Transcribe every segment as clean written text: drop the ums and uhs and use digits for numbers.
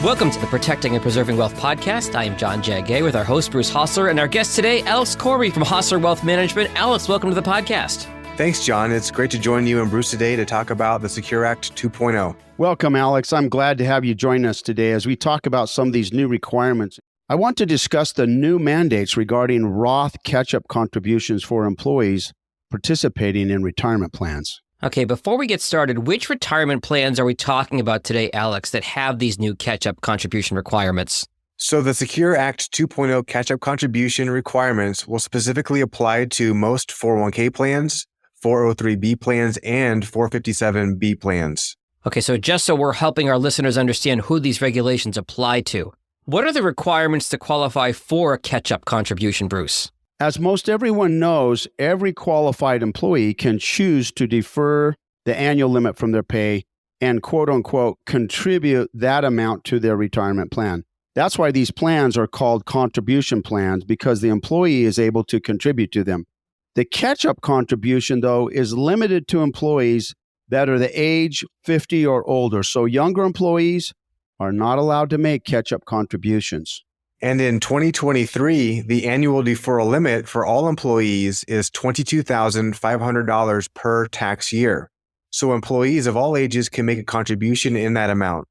Welcome to the Protecting and Preserving Wealth podcast. I am John Jagay with our host, Bruce Hosler, and our guest today, Alex Koury from Hosler Wealth Management. Alex, welcome to the podcast. Thanks, John. It's great to join you and Bruce today to talk about the Secure Act 2.0. Welcome, Alex. I'm glad to have you join us today as we talk about some of these new requirements. I want to discuss the new mandates regarding Roth catch-up contributions for employees participating in retirement plans. Okay, before we get started, which retirement plans are we talking about today, Alex, that have these new catch-up contribution requirements? So the Secure Act 2.0 catch-up contribution requirements will specifically apply to most 401k plans, 403b plans, and 457b plans. Okay, so just so we're helping our listeners understand who these regulations apply to, what are the requirements to qualify for a catch-up contribution, Bruce? As most everyone knows, every qualified employee can choose to defer the annual limit from their pay and quote-unquote contribute that amount to their retirement plan. That's why these plans are called contribution plans, because the employee is able to contribute to them. The catch-up contribution, though, is limited to employees that are the age 50 or older. So younger employees are not allowed to make catch-up contributions. And in 2023, the annual deferral limit for all employees is $22,500 per tax year. So employees of all ages can make a contribution in that amount.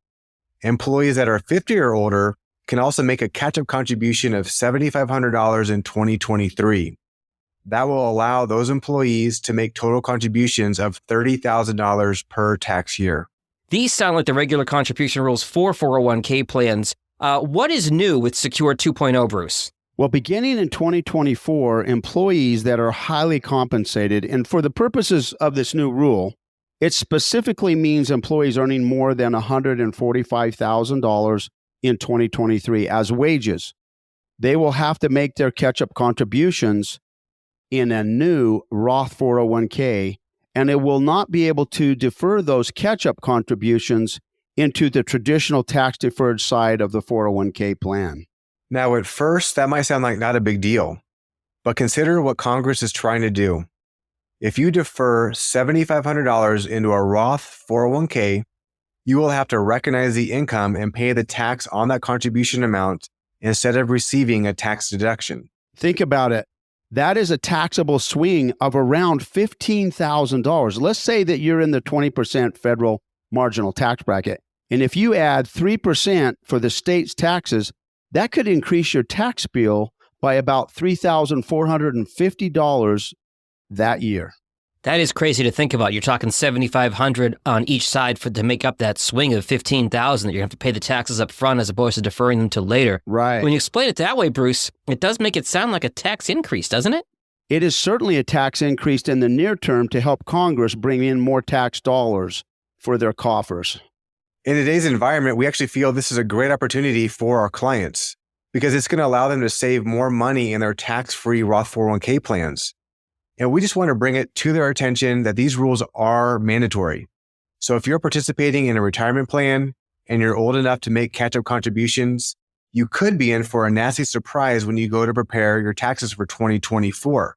Employees that are 50 or older can also make a catch-up contribution of $7,500 in 2023. That will allow those employees to make total contributions of $30,000 per tax year. These sound like the regular contribution rules for 401k plans. What is new with Secure 2.0, Bruce? Well, beginning in 2024, employees that are highly compensated, and for the purposes of this new rule, it specifically means employees earning more than $145,000 in 2023 as wages. They will have to make their catch-up contributions in a new Roth 401k, and it will not be able to defer those catch-up contributions into the traditional tax-deferred side of the 401k plan. Now, at first, that might sound like not a big deal, but consider what Congress is trying to do. If you defer $7,500 into a Roth 401k, you will have to recognize the income and pay the tax on that contribution amount instead of receiving a tax deduction. Think about it. That is a taxable swing of around $15,000. Let's say that you're in the 20% federal marginal tax bracket. And if you add 3% for the state's taxes, that could increase your tax bill by about $3,450 that year. That is crazy to think about. You're talking $7,500 on each side to make up that swing of $15,000 that you're going to have to pay the taxes up front as opposed to deferring them to later. Right. When you explain it that way, Bruce, it does make it sound like a tax increase, doesn't it? It is certainly a tax increase in the near term to help Congress bring in more tax dollars for their coffers. In today's environment, we actually feel this is a great opportunity for our clients because it's going to allow them to save more money in their tax-free Roth 401k plans. And we just want to bring it to their attention that these rules are mandatory. So if you're participating in a retirement plan and you're old enough to make catch-up contributions, you could be in for a nasty surprise when you go to prepare your taxes for 2024.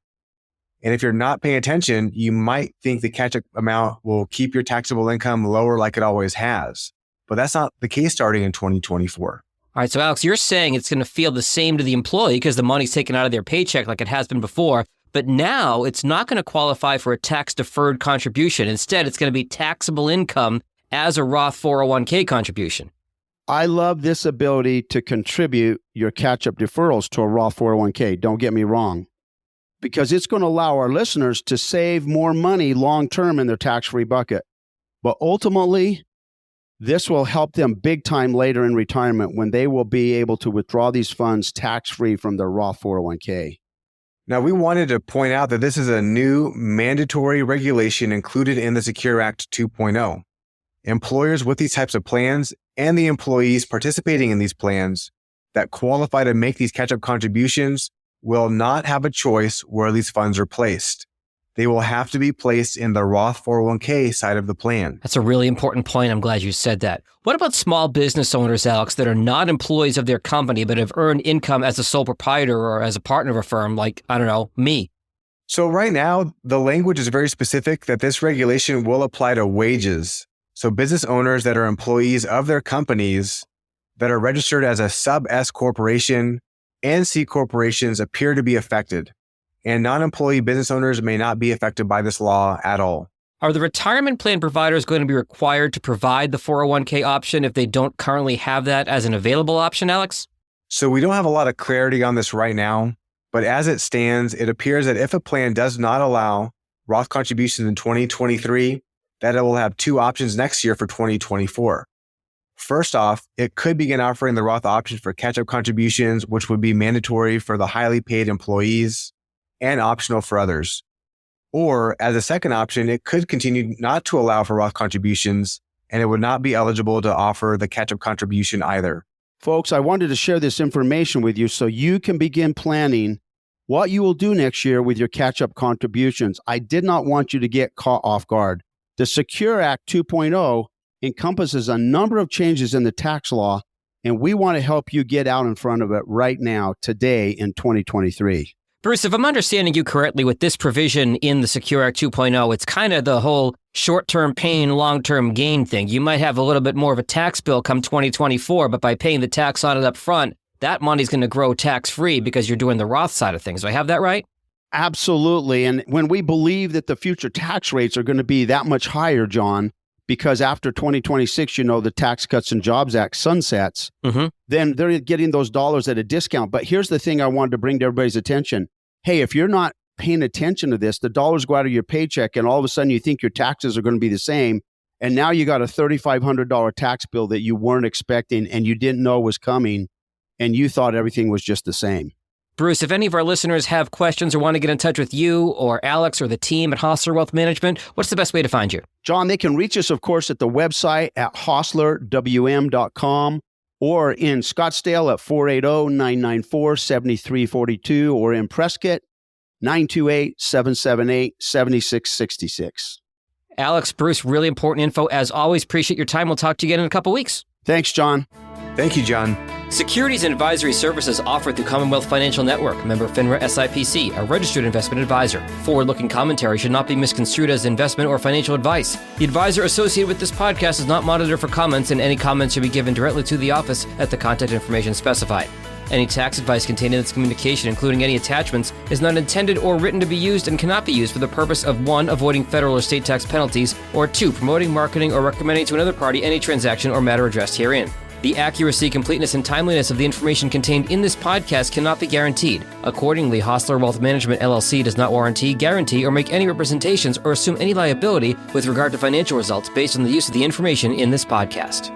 And if you're not paying attention, you might think the catch-up amount will keep your taxable income lower like it always has. But that's not the case starting in 2024. All right, so Alex, you're saying it's going to feel the same to the employee because the money's taken out of their paycheck like it has been before. But now it's not going to qualify for a tax-deferred contribution. Instead, it's going to be taxable income as a Roth 401k contribution. I love this ability to contribute your catch-up deferrals to a Roth 401k. Don't get me wrong, because it's going to allow our listeners to save more money long-term in their tax-free bucket. But ultimately, this will help them big time later in retirement when they will be able to withdraw these funds tax-free from their Roth 401k. Now, we wanted to point out that this is a new mandatory regulation included in the Secure Act 2.0. Employers with these types of plans and the employees participating in these plans that qualify to make these catch-up contributions will not have a choice where these funds are placed. They will have to be placed in the Roth 401k side of the plan. That's a really important point. I'm glad you said that. What about small business owners, Alex, that are not employees of their company but have earned income as a sole proprietor or as a partner of a firm, like, I don't know, me? So right now, the language is very specific that this regulation will apply to wages. So business owners that are employees of their companies that are registered as a sub-S corporation and C corporations appear to be affected, and non-employee business owners may not be affected by this law at all. Are the retirement plan providers going to be required to provide the 401k option if they don't currently have that as an available option, Alex? So we don't have a lot of clarity on this right now, but as it stands, it appears that if a plan does not allow Roth contributions in 2023, that it will have two options next year for 2024. First off, it could begin offering the Roth option for catch-up contributions, which would be mandatory for the highly paid employees and optional for others. Or as a second option, it could continue not to allow for Roth contributions, and it would not be eligible to offer the catch-up contribution either. Folks, I wanted to share this information with you so you can begin planning what you will do next year with your catch-up contributions. I did not want you to get caught off guard. The Secure Act 2.0 encompasses a number of changes in the tax law, and we want to help you get out in front of it right now, today in 2023. Bruce, if I'm understanding you correctly, with this provision in the Secure Act 2.0, it's kind of the whole short-term pain, long-term gain thing. You might have a little bit more of a tax bill come 2024, but by paying the tax on it up front, that money's going to grow tax-free because you're doing the Roth side of things. Do I have that right? Absolutely. And when we believe that the future tax rates are going to be that much higher, John, because after 2026, the Tax Cuts and Jobs Act sunsets, then they're getting those dollars at a discount. But here's the thing I wanted to bring to everybody's attention. Hey, if you're not paying attention to this, the dollars go out of your paycheck and all of a sudden you think your taxes are going to be the same. And now you got a $3,500 tax bill that you weren't expecting and you didn't know was coming, and you thought everything was just the same. Bruce, if any of our listeners have questions or want to get in touch with you or Alex or the team at Hosler Wealth Management, what's the best way to find you? John, they can reach us, of course, at the website at hostlerwm.com or in Scottsdale at 480-994-7342 or in Prescott, 928-778-7666. Alex, Bruce, really important info. As always, appreciate your time. We'll talk to you again in a couple weeks. Thanks, John. Thank you, John. Securities and advisory services offered through Commonwealth Financial Network, member FINRA SIPC, a registered investment advisor. Forward-looking commentary should not be misconstrued as investment or financial advice. The advisor associated with this podcast is not monitored for comments, and any comments should be given directly to the office at the contact information specified. Any tax advice contained in this communication, including any attachments, is not intended or written to be used and cannot be used for the purpose of 1. Avoiding federal or state tax penalties, or 2. Promoting, marketing, or recommending to another party any transaction or matter addressed herein. The accuracy, completeness, and timeliness of the information contained in this podcast cannot be guaranteed. Accordingly, Hosler Wealth Management, LLC does not warranty, guarantee, or make any representations or assume any liability with regard to financial results based on the use of the information in this podcast.